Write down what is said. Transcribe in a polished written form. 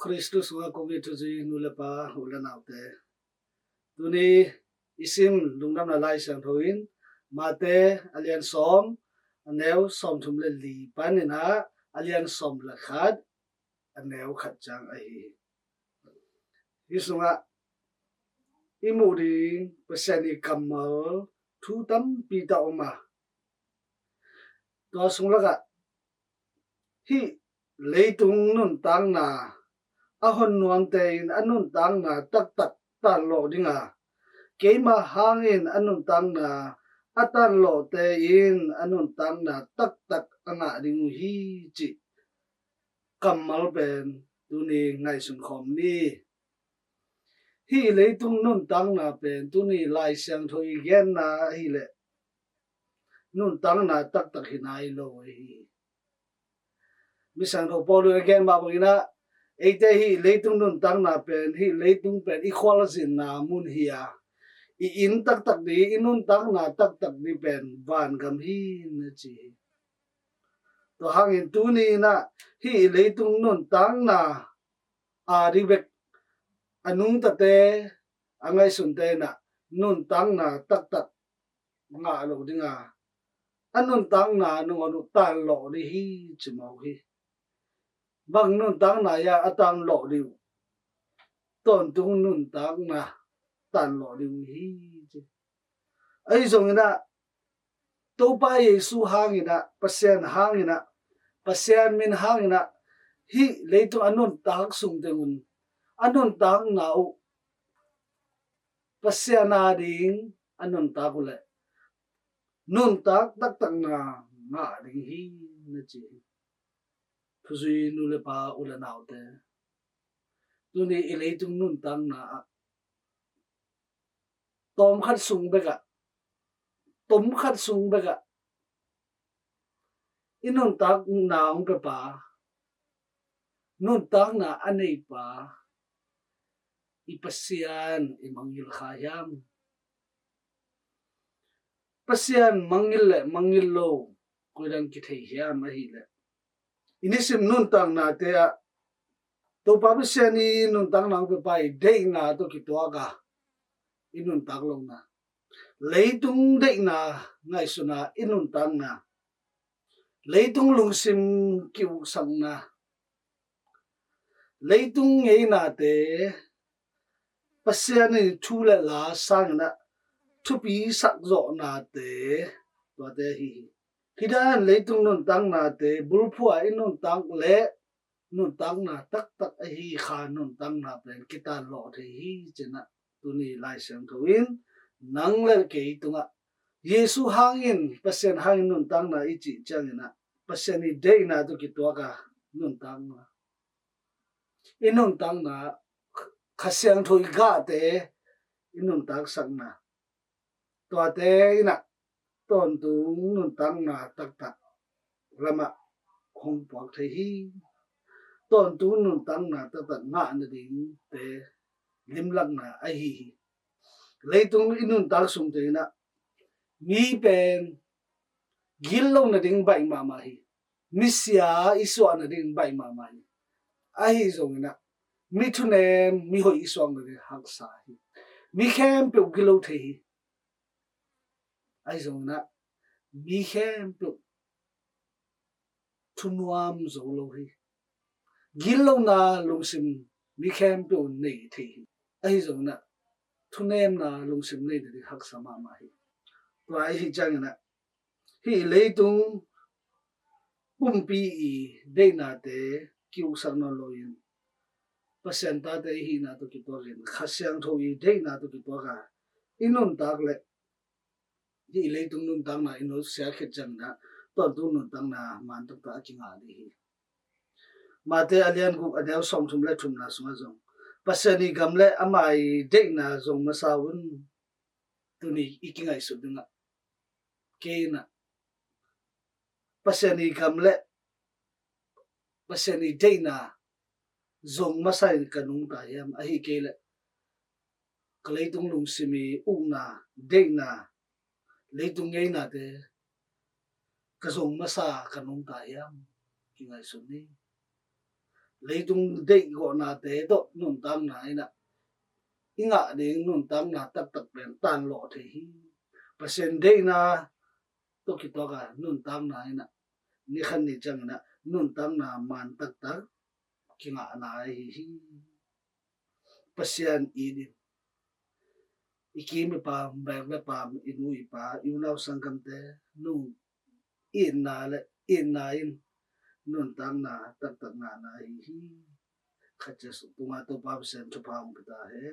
Christus nga kogi tuzi nulapa ulanaute. Tuni isim lungdam na lai sang thoin mate alian som aneu som thumle li panina alian som la khat aneu khat chang ai. Isunga imuri pasani kamal thu tam pita oma. To sunglaga hi leitung nun tang na ahon nuang tein anun tang na tak tak tan lo dinga keima hangin anun tang na atan lo tein anun tang na tak tak anga ding hi chi kamal ben tuni ngai sun khom ni hi leitung nun tang na ben tuni lai siang thoi gen na hi le nun tang na tak tak hinai lo hi misang tho polu again ba bogina eite hi leitung nun tang na pen hi leitung pen equality na mun hiya I in tak tak di inun tang na tak tak di pen van gam hi na chi to hangin tu ni na hi leitung nun tang na a ri bek anung ta te angai sun te na nun tang na tak tak nga lo dinga anun tang na nung anu tan lo di hi chimau hi bang nun tang na ya atang lo liu ton tung nun tang na tan lo liu hi ai zong na to pa yesu hangina pasien min hangina hi leitu anun tak sung tengun anun tang na u pasiana ding anun tak ule nun tak tak tak na nga ding hi na chi phuzui nu le pa ula nau te tu ni leitung nun tang na tom khat sung beka inun tak na ong pe pa nun tak na anei pa ipasian imangil khayam pasian mangil lo kuiran ki thei hiam a hi le inisim nun tang na te a to pa pasiani nun tang na pe pai dei na to ki to ga inun tak lo na leitung dei na ngai suna inun tang na leitung lungsim kiu sang na leitung ngei na te pasiani thu le la sang na thu pi sak zo na te to te hi hidan leitung nun tang na te bulphua inun tang le nun tang na tak tak a hi kha nun tang na pen kitan lo the hi chena tuni lai sang thoin nang le ke tunga yesu hangin pasien hangin nun tang na ichi changina pasiani dei na to ki to ka nun tang na inun tang na khasiang thoi ga te inun tak sang na to te ina ton tu nun tang na tak tak lama khong pok the hi ton tu nun tang na tak tak nga na ding te lim lak na a hi leitung inun tak sung te na mi pen gil lo na ding bai ma ma hi misia iswa na ding bai ma ma hi a hi zong na mi thune mi hoi iswang na ding hak sa hi mi khem pe gilo the hi ai zong na mi khem pe thunuam zo lo hi gil lo na lungsim mi khem pe nei the hi ai zong na thunem na lungsim nei de hak sa ma ma hi to ai hi chang na hi leitung pumpi I dei na te kiu sang no loin pasien ta te hi na to ki to len khasyang tho I dei na to ki to ga inun tak le hi leitung nun tang na ino sia khet chang na to tu nun tang na man tok ta kinga di hi mate alian gu adel som thum le thum na sunga jong pasani gamle amai dei na jong masawun tuni ikingai su dinga ke na pasani gamle pasani dei na zong masai kanung ta yam a hi ke le kleitung lung simi u na dei na leitung ngei na te ka zong masa kanung ta yam ki ngai su ni leitung dei go na te to nun tam na ina inga ding nun tam na tak tak pen tan lo the hi pasen dei na to ki to ga nun tam na ina ni khan ni chang na nun tam na man tak tak kinga na hi pasian ini ikimi pa bag pa inui pa iunaw sangkam te nu in na le in na in nun tam na tak tak na hi khacha su tunga to pa sen chu pa pita he